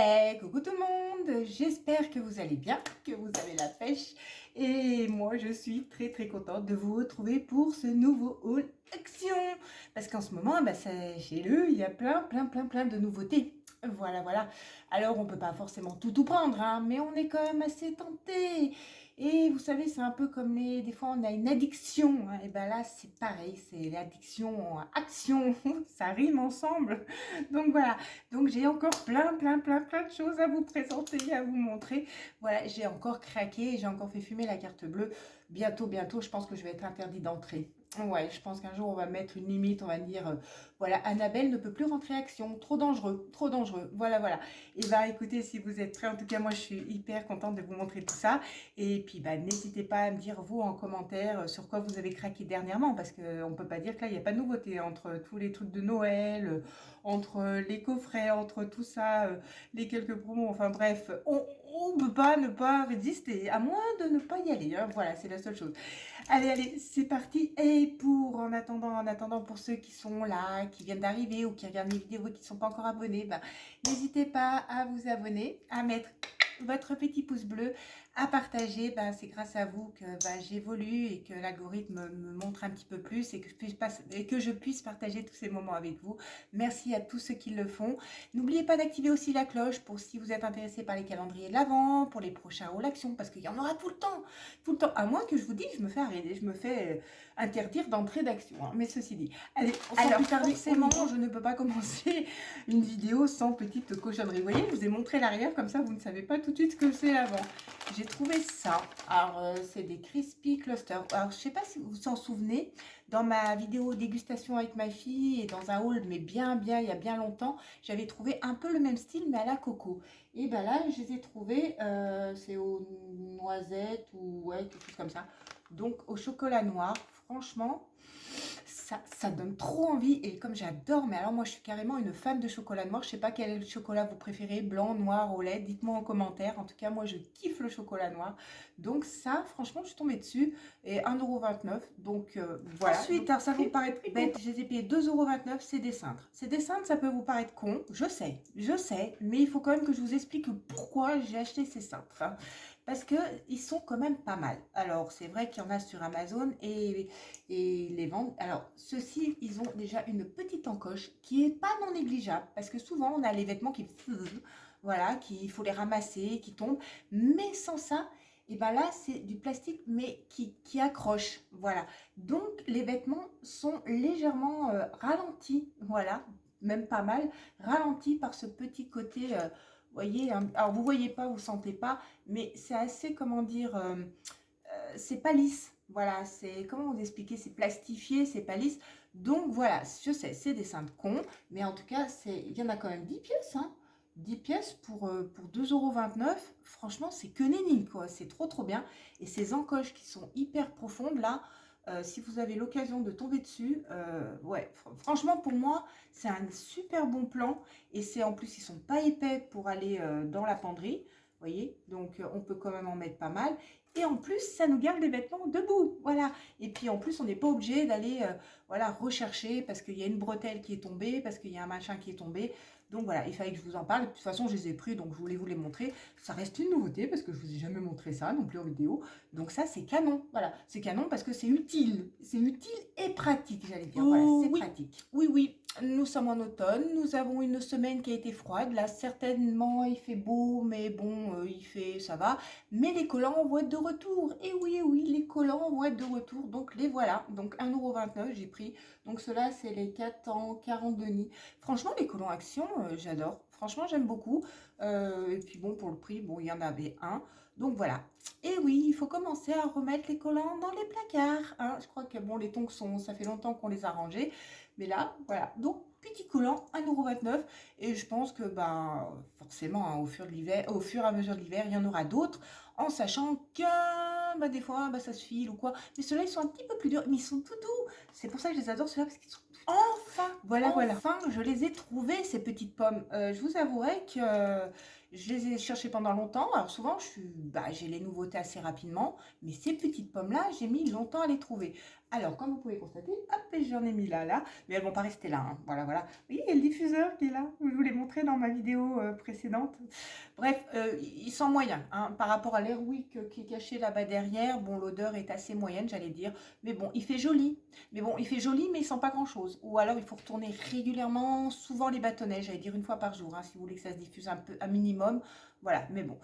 Hey, coucou tout le monde, j'espère que vous allez bien, que vous avez la pêche et moi je suis très contente de vous retrouver pour ce nouveau haul action parce qu'en ce moment, chez eux, il y a plein de nouveautés. Voilà. Alors on peut pas forcément tout prendre, hein, mais on est quand même assez tenté. Et vous savez, c'est un peu comme des fois on a une addiction, hein, et ben là c'est pareil, c'est l'addiction à action, ça rime ensemble. Donc voilà. Donc j'ai encore plein de choses à vous présenter, à vous montrer. Voilà, j'ai encore craqué, j'ai encore fait fumer la carte bleue. Bientôt, je pense que je vais être interdit d'entrée. Ouais, je pense qu'un jour on va mettre une limite, on va dire, voilà, Annabelle ne peut plus rentrer action, trop dangereux, voilà. Et bah écoutez, si vous êtes prêts, en tout cas moi je suis hyper contente de vous montrer tout ça. Et puis bah n'hésitez pas à me dire vous en commentaire sur quoi vous avez craqué dernièrement, parce qu'on ne peut pas dire que là il n'y a pas de nouveauté entre tous les trucs de Noël, entre les coffrets, entre tout ça, les quelques promos, enfin bref, on peut pas ne pas résister, à moins de ne pas y aller, hein. Voilà, c'est la seule chose. Allez, c'est parti. Et en attendant, pour ceux qui sont là, qui viennent d'arriver ou qui regardent les vidéos et qui ne sont pas encore abonnés, n'hésitez pas à vous abonner, à mettre votre petit pouce bleu, à partager. C'est grâce à vous que j'évolue et que l'algorithme me montre un petit peu plus et que je puisse partager tous ces moments avec vous. Merci à tous ceux qui le font. N'oubliez pas d'activer aussi la cloche pour si vous êtes intéressé par les calendriers de l'Avent, pour les prochains Haul Action, parce qu'il y en aura tout le temps, à moins que je vous dise, je me fais arrêter, je me fais interdire d'entrée d'action, hein. Mais ceci dit, allez, sans plus tarder, forcément, je ne peux pas commencer une vidéo sans petite cochonnerie. Vous voyez, je vous ai montré l'arrière, comme ça vous ne savez pas tout de suite ce que c'est avant. J'ai trouvé ça. Alors, c'est des Crispy Clusters. Alors, je ne sais pas si vous vous en souvenez, dans ma vidéo dégustation avec ma fille et dans un haul, mais bien, il y a bien longtemps, j'avais trouvé un peu le même style, mais à la coco. Et ben là, je les ai trouvés, c'est aux noisettes ou ouais, quelque chose comme ça. Donc, au chocolat noir, franchement, ça donne trop envie. Et comme j'adore, mais alors moi, je suis carrément une fan de chocolat noir. Je sais pas quel est le chocolat vous préférez, blanc, noir, au lait. Dites-moi en commentaire. En tout cas, moi, je kiffe le chocolat noir. Donc ça, franchement, je suis tombée dessus. Et 1,29 €. Donc voilà. Ensuite, alors ça vous paraît bête, je les ai payés 2,29 €, c'est des cintres. C'est des cintres, ça peut vous paraître con, je sais, mais il faut quand même que je vous explique pourquoi j'ai acheté ces cintres, hein. Parce qu'ils sont quand même pas mal. Alors, c'est vrai qu'il y en a sur Amazon et les vendent. Alors, ceux-ci, ils ont déjà une petite encoche qui est pas non négligeable. Parce que souvent, on a les vêtements qui... Voilà, qu'il faut les ramasser, qui tombent. Mais sans ça, et ben là, c'est du plastique, mais qui accroche. Voilà. Donc, les vêtements sont légèrement ralentis. Voilà, même pas mal. Ralentis par ce petit côté... voyez, alors vous voyez pas, vous sentez pas, mais c'est assez, comment dire, c'est pas lisse. Voilà, c'est, comment vous expliquer, c'est plastifié, c'est pas lisse. Donc voilà, je sais, c'est des cintres cons, mais en tout cas, il y en a quand même 10 pièces, hein. 10 pièces pour 2,29 €. Franchement, c'est que nenni, quoi. C'est trop bien. Et ces encoches qui sont hyper profondes, là, si vous avez l'occasion de tomber dessus, ouais, franchement, pour moi, c'est un super bon plan. Et c'est en plus, ils sont pas épais pour aller dans la penderie. Vous voyez, donc on peut quand même en mettre pas mal. Et en plus, ça nous garde les vêtements debout. Voilà. Et puis en plus, on n'est pas obligé d'aller voilà, rechercher parce qu'il y a une bretelle qui est tombée, parce qu'il y a un machin qui est tombé. Donc voilà, il fallait que je vous en parle. De toute façon, je les ai pris, donc je voulais vous les montrer. Ça reste une nouveauté parce que je vous ai jamais montré ça non plus en vidéo. Donc ça, c'est canon. Voilà, c'est canon parce que c'est utile. C'est utile et pratique, j'allais dire. Voilà, c'est pratique. Oui, nous sommes en automne. Nous avons une semaine qui a été froide. Là, certainement, il fait beau, mais bon, ça va. Mais les collants vont être de retour. Et oui, les collants vont être de retour. Donc les voilà. Donc 1,29 € j'ai pris. Donc ceux-là, c'est les 4 en 42 nids. Franchement, les collants Action, j'adore. Franchement, j'aime beaucoup. Et puis bon, pour le prix, bon, il y en avait un. Donc voilà. Et oui, il faut commencer à remettre les collants dans les placards, hein. Je crois que bon, les tongs ça fait longtemps qu'on les a rangés. Mais là, voilà. Donc, petit collant, 1,29 €. Et je pense que, forcément, hein, au fur et à mesure de l'hiver, il y en aura d'autres. En sachant que, des fois, ça se file ou quoi. Mais ceux-là, ils sont un petit peu plus durs. Mais ils sont tout doux. C'est pour ça que je les adore, ceux-là, parce qu'ils sont voilà. Enfin, je les ai trouvées, ces petites pommes. Je vous avouerai que je les ai cherchées pendant longtemps. Alors souvent, j'ai les nouveautés assez rapidement. Mais ces petites pommes-là, j'ai mis longtemps à les trouver. Alors, comme vous pouvez constater, hop, j'en ai mis là, mais elles vont pas rester là, hein. Voilà, voilà. Oui, il y a le diffuseur qui est là, je vous l'ai montré dans ma vidéo précédente. Bref, il sent moyen, hein, par rapport à l'Airwick qui est caché là-bas derrière. Bon, l'odeur est assez moyenne, j'allais dire, mais bon, il fait joli. Mais bon, il fait joli, mais il sent pas grand-chose. Ou alors, il faut retourner régulièrement, souvent les bâtonnets, j'allais dire une fois par jour, hein, si vous voulez que ça se diffuse un peu, un minimum. Voilà, mais bon,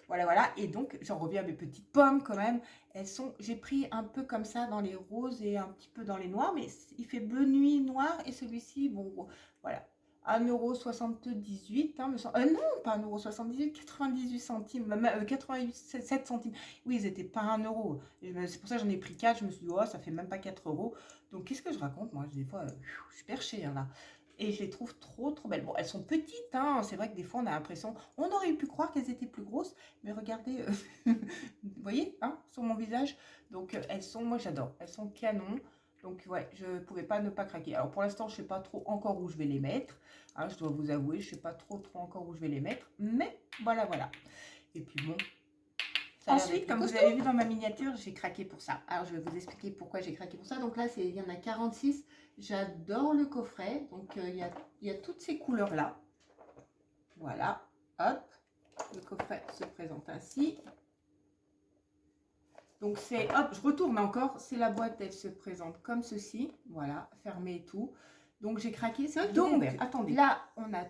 voilà, voilà. Et donc, j'en reviens à mes petites pommes quand même. Elles sont, j'ai pris un peu comme ça dans les roses et un petit peu dans les noirs, mais il fait bleu nuit noir et celui-ci, bon, voilà. 1,78 €, hein, me semble. Non, pas 1,78 €, 98 centimes, même 87 centimes. Oui, ils n'étaient pas 1 euro. C'est pour ça que j'en ai pris 4. Je me suis dit, oh, ça fait même pas 4 euros. Donc, qu'est-ce que je raconte? Moi, des fois, je suis perchée, hein, là. Et je les trouve trop, trop belles. Bon, elles sont petites, hein. C'est vrai que des fois, on a l'impression, on aurait pu croire qu'elles étaient plus grosses. Mais regardez, vous voyez, hein, sur mon visage. Donc, elles sont, moi, j'adore. Elles sont canon. Donc, ouais, je ne pouvais pas ne pas craquer. Alors, pour l'instant, je ne sais pas trop encore où je vais les mettre. Hein, je dois vous avouer, je ne sais pas trop encore où je vais les mettre. Mais, voilà, voilà. Et puis, bon. Ensuite, comme vous avez vu dans ma miniature, j'ai craqué pour ça. Alors, je vais vous expliquer pourquoi j'ai craqué pour ça. Donc là, il y en a 46. J'adore le coffret. Donc, il y a toutes ces couleurs-là. Voilà. Hop. Le coffret se présente ainsi. Donc, c'est... Hop, je retourne encore. C'est la boîte, elle se présente comme ceci. Voilà, fermée et tout. Donc, j'ai craqué. C'est vrai que donc, attendez. Là, on a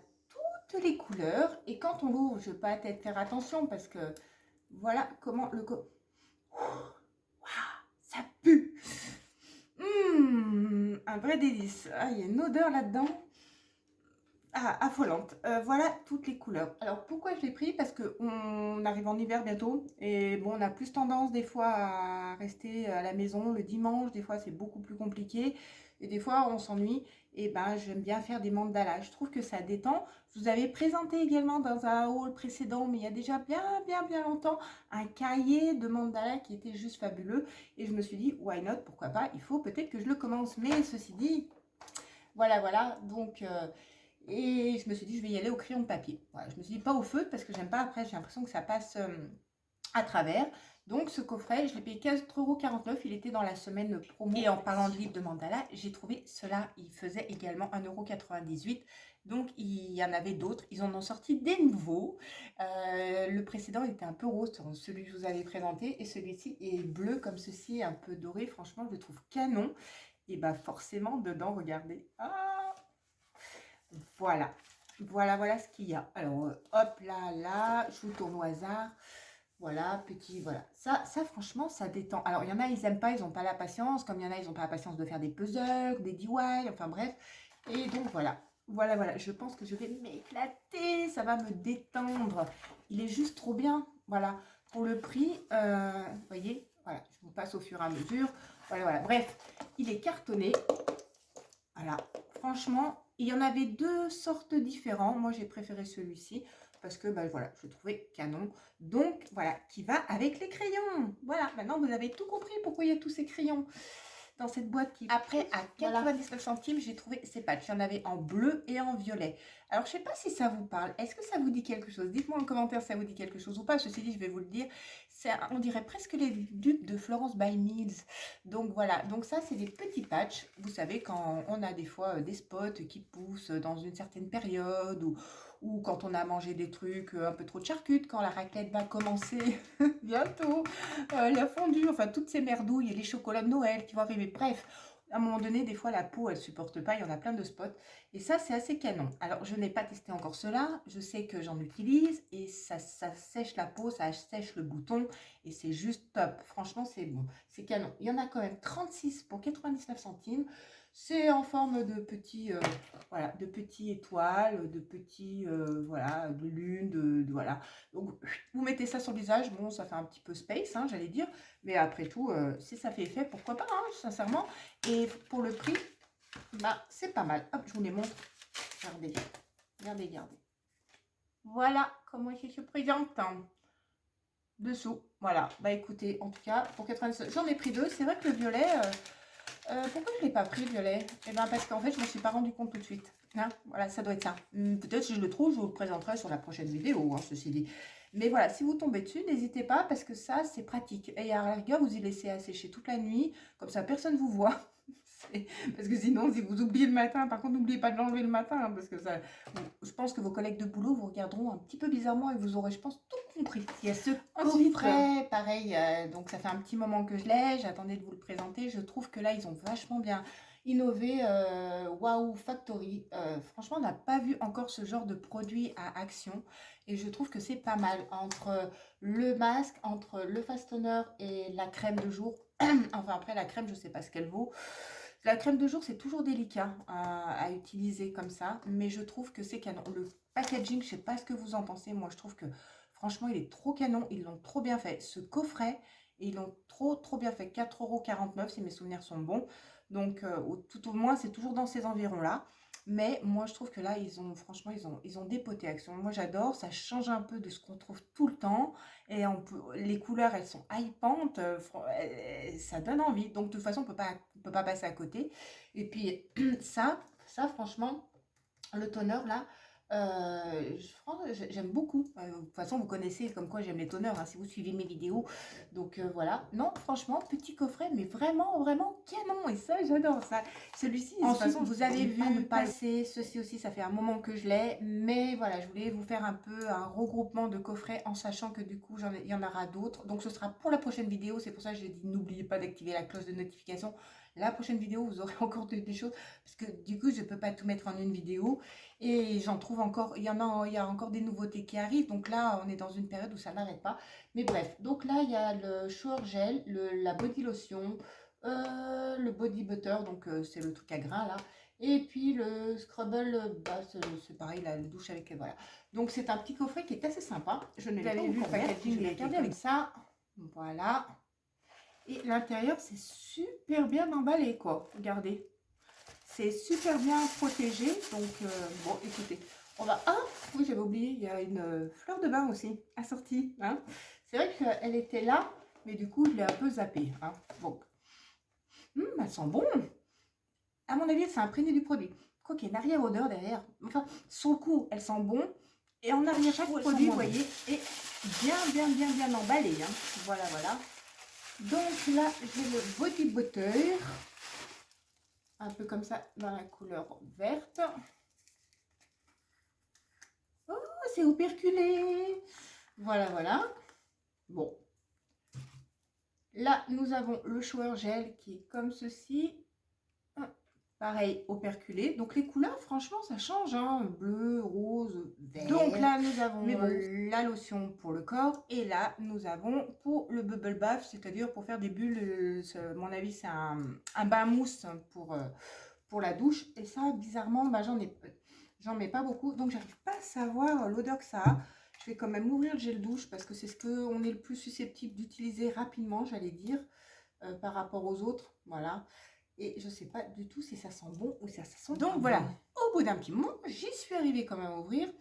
toutes les couleurs. Et quand on l'ouvre, je ne vais pas peut-être faire attention parce que... Voilà comment le... Ça pue. Un vrai délice. Ah, il y a une odeur là-dedans. Ah, affolante. Voilà toutes les couleurs. Alors, pourquoi je l'ai pris? Parce qu'on arrive en hiver bientôt. Et bon, on a plus tendance des fois à rester à la maison le dimanche. Des fois, c'est beaucoup plus compliqué. Et des fois, on s'ennuie. Et ben, j'aime bien faire des mandalas. Je trouve que ça détend. Je vous avais présenté également dans un haul précédent, mais il y a déjà bien longtemps, un cahier de mandalas qui était juste fabuleux. Et je me suis dit, why not? Pourquoi pas? Il faut peut-être que je le commence. Mais ceci dit, voilà. Donc... et je me suis dit, je vais y aller au crayon de papier. Voilà, je me suis dit, pas au feu, parce que j'aime pas. Après, j'ai l'impression que ça passe à travers. Donc, ce coffret, je l'ai payé 4,49 €. Il était dans la semaine promo. Et en parlant de livre de mandala, j'ai trouvé cela. Il faisait également 1,98 €. Donc, il y en avait d'autres. Ils en ont sorti des nouveaux. Le précédent était un peu rose, celui que je vous avais présenté. Et celui-ci est bleu comme ceci, un peu doré. Franchement, je le trouve canon. Et bah forcément, dedans, regardez. Ah, voilà ce qu'il y a. Alors, hop là, je vous tourne au hasard. Voilà, petit, voilà. Ça franchement, ça détend. Alors, il y en a, ils n'aiment pas, ils n'ont pas la patience. Comme il y en a, ils n'ont pas la patience de faire des puzzles, des DIY, enfin bref. Et donc, voilà. Je pense que je vais m'éclater. Ça va me détendre. Il est juste trop bien. Voilà. Pour le prix, vous voyez, voilà, je vous passe au fur et à mesure. Voilà. Bref, il est cartonné. Voilà. Franchement, il y en avait deux sortes différents. Moi, j'ai préféré celui-ci parce que, voilà, je le trouvais canon. Donc, voilà, qui va avec les crayons. Voilà, maintenant, vous avez tout compris pourquoi il y a tous ces crayons dans cette boîte qui... Après, à 99 centimes, j'ai trouvé ces patchs. Il y en avait en bleu et en violet. Alors, je ne sais pas si ça vous parle. Est-ce que ça vous dit quelque chose? Dites-moi en commentaire si ça vous dit quelque chose ou pas. Ceci dit, je vais vous le dire. On dirait presque les dupes de Florence by Mills. Donc, voilà. Donc, ça, c'est des petits patchs. Vous savez, quand on a des fois des spots qui poussent dans une certaine période ou quand on a mangé des trucs, un peu trop de charcutes, quand la raclette va commencer bientôt, la fondue, enfin toutes ces merdouilles et les chocolats de Noël qui vont arriver. Bref, à un moment donné, des fois la peau, elle supporte pas, il y en a plein de spots. Et ça, c'est assez canon. Alors, je n'ai pas testé encore cela, je sais que j'en utilise et ça sèche la peau, ça sèche le bouton et c'est juste top. Franchement, c'est bon, c'est canon. Il y en a quand même 36 pour 99 centimes. C'est en forme de petits, voilà, de petits étoiles, de petits, voilà, de lune, voilà. Donc, vous mettez ça sur le visage, bon, ça fait un petit peu space, hein, j'allais dire, mais après tout, si ça fait effet, pourquoi pas, hein, sincèrement. Et pour le prix, c'est pas mal. Hop, je vous les montre. Regardez. Voilà comment il se présente. Dessous, voilà. Écoutez, en tout cas, pour 90, j'en ai pris deux. C'est vrai que le violet... pourquoi je ne l'ai pas pris, violet? Parce qu'en fait, je ne me suis pas rendu compte tout de suite. Hein, voilà, ça doit être ça. Peut-être si je le trouve, je vous le présenterai sur la prochaine vidéo, hein, ceci dit. Mais voilà, si vous tombez dessus, n'hésitez pas parce que ça, c'est pratique. Et à la rigueur, vous y laissez assécher toute la nuit. Comme ça, personne ne vous voit. Parce que sinon, si vous oubliez le matin, par contre, n'oubliez pas de l'enlever le matin, hein, parce que ça, je pense que vos collègues de boulot vous regarderont un petit peu bizarrement et vous aurez, je pense, tout compris. Il y a ce coffret, pareil, donc ça fait un petit moment que je l'ai, j'attendais de vous le présenter. Je trouve que là, ils ont vachement bien innové. Wow Factory. Franchement, on n'a pas vu encore ce genre de produit à Action et je trouve que c'est pas mal. Entre le masque, entre le fastener et la crème de jour, enfin après la crème, je sais pas ce qu'elle vaut. La crème de jour, c'est toujours délicat à utiliser comme ça, mais je trouve que c'est canon. Le packaging, je sais pas ce que vous en pensez. Moi, je trouve que franchement, il est trop canon. Ils l'ont trop bien fait. Ce coffret, ils l'ont trop bien fait. 4,49 € si mes souvenirs sont bons. Donc, tout au moins, c'est toujours dans ces environs-là. Mais moi, je trouve que là, franchement, ils ont dépoté Action. Moi, j'adore. Ça change un peu de ce qu'on trouve tout le temps. Et les couleurs, elles sont hypantes. Ça donne envie. Donc, de toute façon, on peut pas passer à côté. Et puis, ça franchement, le toner, là, j'aime beaucoup. De toute façon, vous connaissez comme quoi j'aime les toners, hein, si vous suivez mes vidéos. Donc voilà. Non, franchement, petit coffret, mais vraiment canon. Et ça, j'adore ça. Celui-ci, de toute façon, vous avez vu passer. Ceci aussi, ça fait un moment que je l'ai. Mais voilà, je voulais vous faire un peu un regroupement de coffrets en sachant que du coup, il y en aura d'autres. Donc ce sera pour la prochaine vidéo. C'est pour ça que j'ai dit, n'oubliez pas d'activer la cloche de notification. La prochaine vidéo, vous aurez encore des choses. Parce que du coup, je ne peux pas tout mettre en une vidéo. Et j'en trouve encore, il y a encore des nouveautés qui arrivent. Donc là, on est dans une période où ça n'arrête pas. Mais bref, donc là, il y a le shower gel, la body lotion, le body butter, donc c'est le truc à grains là. Et puis le scrubble, bah, c'est pareil, la douche avec, voilà. Donc c'est un petit coffret qui est assez symympa. Je ne l'avais vu, le packaging, je l'ai regardé avec ça. Voilà. Et l'intérieur, c'est super bien emballé, quoi. Regardez. C'est super bien protégé. Donc, bon, écoutez, on va... Ah, oui, j'avais oublié, il y a une fleur de bain aussi, assortie. Hein. C'est vrai qu'elle était là, mais du coup, je l'ai un peu zappée. Hein. Donc, elle sent bon. À mon avis, elle s'est imprégnée du produit. Quoi qu'il y ait une arrière-odeur derrière. Enfin, sur le coup, elle sent bon. Et en arrière, chaque produit, vous voyez, est bien emballé. Hein. Voilà. Donc là, j'ai le body butter. Un peu comme ça, dans la couleur verte. Oh, c'est operculé. Voilà. Bon. Là, nous avons le shower gel qui est comme ceci. Pareil, operculé. Donc, les couleurs, franchement, ça change. Hein. Bleu, rose, vert. Donc là, nous avons la lotion pour le corps. Et là, nous avons pour le bubble bath, c'est-à-dire pour faire des bulles. À mon avis, c'est un bain mousse pour la douche. Et ça, bizarrement, bah, j'en mets pas beaucoup. Donc, j'arrive pas à savoir l'odeur que ça a. Je vais quand même ouvrir le gel douche parce que c'est ce qu'on est le plus susceptible d'utiliser rapidement, j'allais dire, par rapport aux autres. Voilà. Et je sais pas du tout si ça sent bon ou si ça sent donc pas voilà, bon. Au bout d'un petit moment, j'y suis arrivée quand même à ouvrir.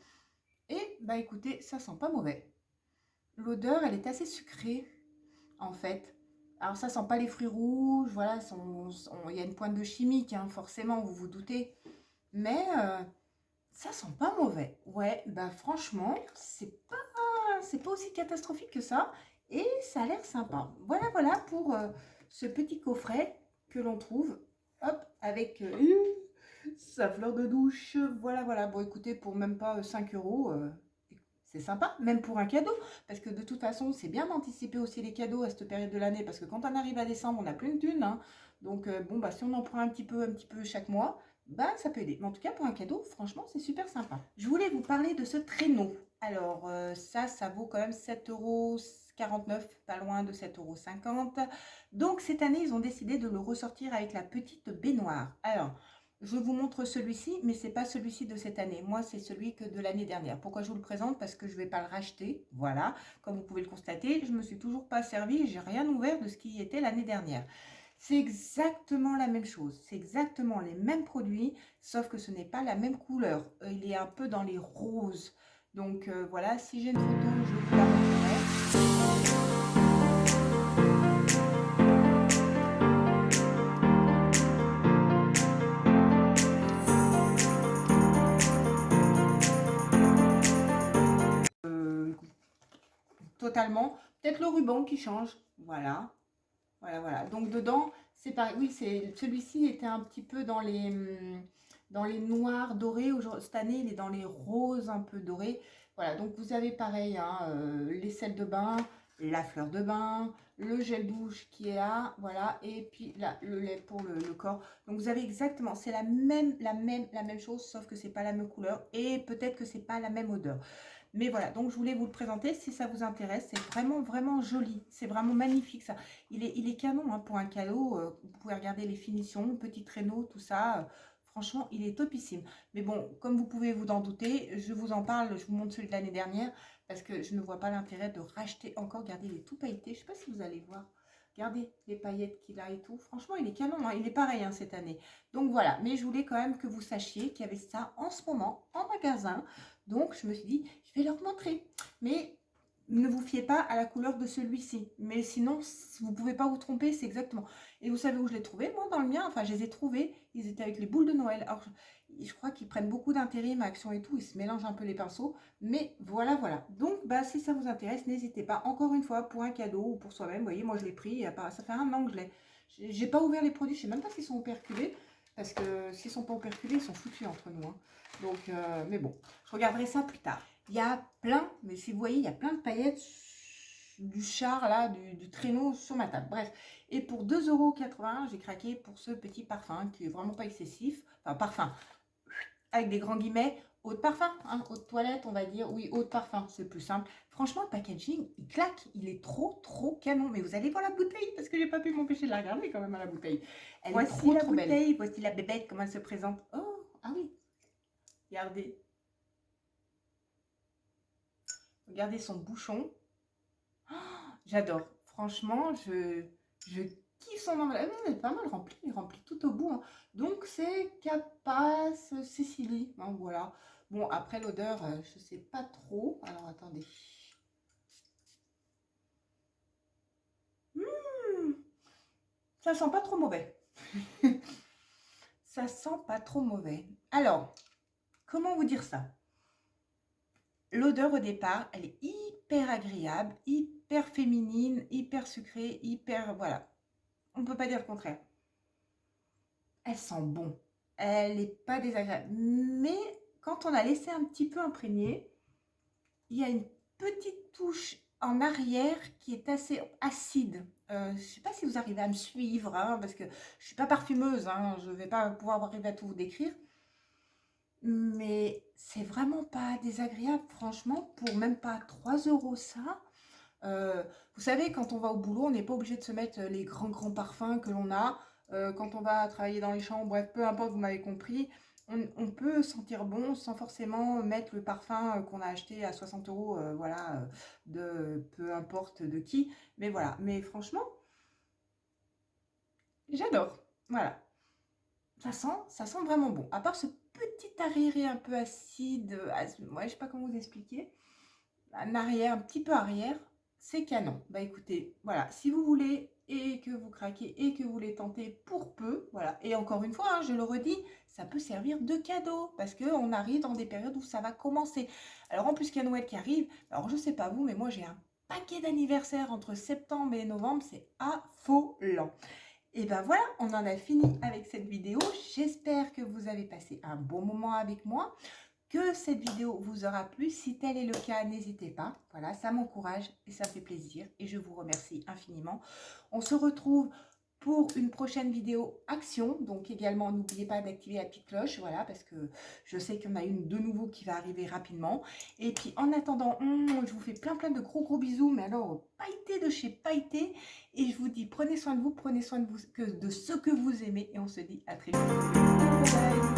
Et bah écoutez, ça sent pas mauvais. L'odeur, elle est assez sucrée, en fait. Alors ça sent pas les fruits rouges, voilà, il y a une pointe de chimique, hein, forcément, vous vous doutez. Mais ça sent pas mauvais. Ouais, bah franchement, c'est pas aussi catastrophique que ça. Et ça a l'air sympa. Voilà pour ce petit coffret que l'on trouve, hop, avec sa fleur de douche. Voilà. Bon, écoutez, pour même pas 5 €, c'est sympa, même pour un cadeau. Parce que de toute façon, c'est bien d'anticiper aussi les cadeaux à cette période de l'année. Parce que quand on arrive à décembre, on n'a plus de thunes. Hein. Donc, bon, bah, si on en prend un petit peu chaque mois, bah, ça peut aider. Mais en tout cas, pour un cadeau, franchement, c'est super sympa. Je voulais vous parler de ce traîneau. Alors, ça vaut quand même 7,49 €, pas loin de 7,50 €. Donc, cette année, ils ont décidé de le ressortir avec la petite baignoire. Alors, je vous montre celui-ci, mais c'est pas celui-ci de cette année. Moi, c'est celui que de l'année dernière. Pourquoi je vous le présente? Parce que je vais pas le racheter. Voilà, comme vous pouvez le constater, je me suis toujours pas servi et j'ai rien ouvert de ce qui était l'année dernière. C'est exactement la même chose, c'est exactement les mêmes produits, sauf que ce n'est pas la même couleur. Il est un peu dans les roses. Donc voilà, si j'ai une photo, je vous la montrerai. Totalement. Peut-être le ruban qui change. Voilà. Donc dedans, C'est pareil, oui, celui-ci était un petit peu dans les noirs dorés. Cette année, il est dans les roses un peu dorés. Voilà, donc vous avez pareil, hein, les sels de bain, la fleur de bain, le gel douche qui est là, voilà, et puis là, le lait pour le corps. Donc vous avez exactement, c'est la même chose, sauf que c'est pas la même couleur et peut-être que c'est pas la même odeur. Mais voilà, donc je voulais vous le présenter si ça vous intéresse. C'est vraiment, vraiment joli. C'est vraiment magnifique ça. Il est canon hein, pour un cadeau. Vous pouvez regarder les finitions, petit traîneau, tout ça. Franchement, il est topissime. Mais bon, comme vous pouvez vous en douter, je vous en parle, je vous montre celui de l'année dernière parce que je ne vois pas l'intérêt de racheter encore. Regardez, il est tout pailleté. Je ne sais pas si vous allez voir. Regardez les paillettes qu'il a et tout. Franchement, il est canon. Hein. Il est pareil hein, cette année. Donc voilà, mais je voulais quand même que vous sachiez qu'il y avait ça en ce moment en magasin. Donc je me suis dit, je vais leur montrer. Mais ne vous fiez pas à la couleur de celui-ci. Mais sinon, vous ne pouvez pas vous tromper, c'est exactement. Et vous savez où je l'ai trouvé? Moi, dans le mien, enfin, je les ai trouvés. Ils étaient avec les boules de Noël. Alors, je crois qu'ils prennent beaucoup d'intérim, Action et tout. Ils se mélangent un peu les pinceaux. Mais voilà, voilà. Donc, bah, si ça vous intéresse, n'hésitez pas. Encore une fois, pour un cadeau ou pour soi-même. Vous voyez, moi, je l'ai pris. Ça fait 1 an que je l'ai. J'ai pas ouvert les produits. Je ne sais même pas s'ils sont operculés. Parce que s'ils ne sont pas operculés, ils sont foutus entre nous. Hein. Donc, mais bon, je regarderai ça plus tard. Il y a plein, mais si vous voyez, il y a plein de paillettes du char, là, du traîneau sur ma table. Bref, et pour 2,80 €, j'ai craqué pour ce petit parfum qui est vraiment pas excessif. Enfin, parfum, avec des grands guillemets, eau de parfum, hein, eau de toilette, on va dire. Oui, eau de parfum, c'est plus simple. Franchement, le packaging, il claque. Il est trop, trop canon. Mais vous allez voir la bouteille, parce que j'ai pas pu m'empêcher de la regarder quand même à la bouteille. Elle voici est trop, la trop bouteille, belle. Voici la bébête, comment elle se présente. Oh, ah oui, regardez. Regardez son bouchon. Oh, j'adore. Franchement, je kiffe son emballage. Elle est pas mal remplie. Il est rempli tout au bout. Hein. Donc, c'est Capas Sicily. Hein, voilà. Bon, après l'odeur, je sais pas trop. Alors, attendez. Ça sent pas trop mauvais. Ça sent pas trop mauvais. Alors, comment vous dire ça? L'odeur au départ, elle est hyper agréable, hyper féminine, hyper sucrée, hyper... Voilà. On ne peut pas dire le contraire. Elle sent bon. Elle n'est pas désagréable. Mais quand on a laissé un petit peu imprégner, il y a une petite touche en arrière qui est assez acide. Je ne sais pas si vous arrivez à me suivre, hein, parce que je ne suis pas parfumeuse. Hein, je ne vais pas pouvoir arriver à tout vous décrire. Mais c'est vraiment pas désagréable, franchement, pour même pas 3 € ça. Vous savez, quand on va au boulot, on n'est pas obligé de se mettre les grands parfums que l'on a. Quand on va travailler dans les champs, bref, peu importe, vous m'avez compris. On peut sentir bon sans forcément mettre le parfum qu'on a acheté à 60 €, voilà, de peu importe de qui. Mais voilà, mais franchement, j'adore. Voilà, ça sent vraiment bon. À part ce petit arriéré un peu acide, ouais, je sais pas comment vous expliquer. Un arrière, un petit peu arrière, c'est canon. Bah écoutez, voilà, si vous voulez et que vous craquez et que vous les tentez pour peu, voilà. Et encore une fois, hein, je le redis, ça peut servir de cadeau parce qu'on arrive dans des périodes où ça va commencer. Alors en plus qu'il y a Noël qui arrive, alors je sais pas vous, mais moi j'ai un paquet d'anniversaires entre septembre et novembre, c'est affolant. Et ben voilà, on en a fini avec cette vidéo. J'espère que vous avez passé un bon moment avec moi, que cette vidéo vous aura plu. Si tel est le cas, n'hésitez pas. Voilà, ça m'encourage et ça me fait plaisir. Et je vous remercie infiniment. On se retrouve pour une prochaine vidéo action. Donc également, n'oubliez pas d'activer la petite cloche. Voilà, parce que je sais qu'il y en a une de nouveau qui va arriver rapidement. Et puis en attendant, je vous fais plein de gros bisous. Mais alors, pailleté de chez Pailleté. Et je vous dis, prenez soin de vous, prenez soin de, vous, de ce que vous aimez. Et on se dit à très vite. Bye bye.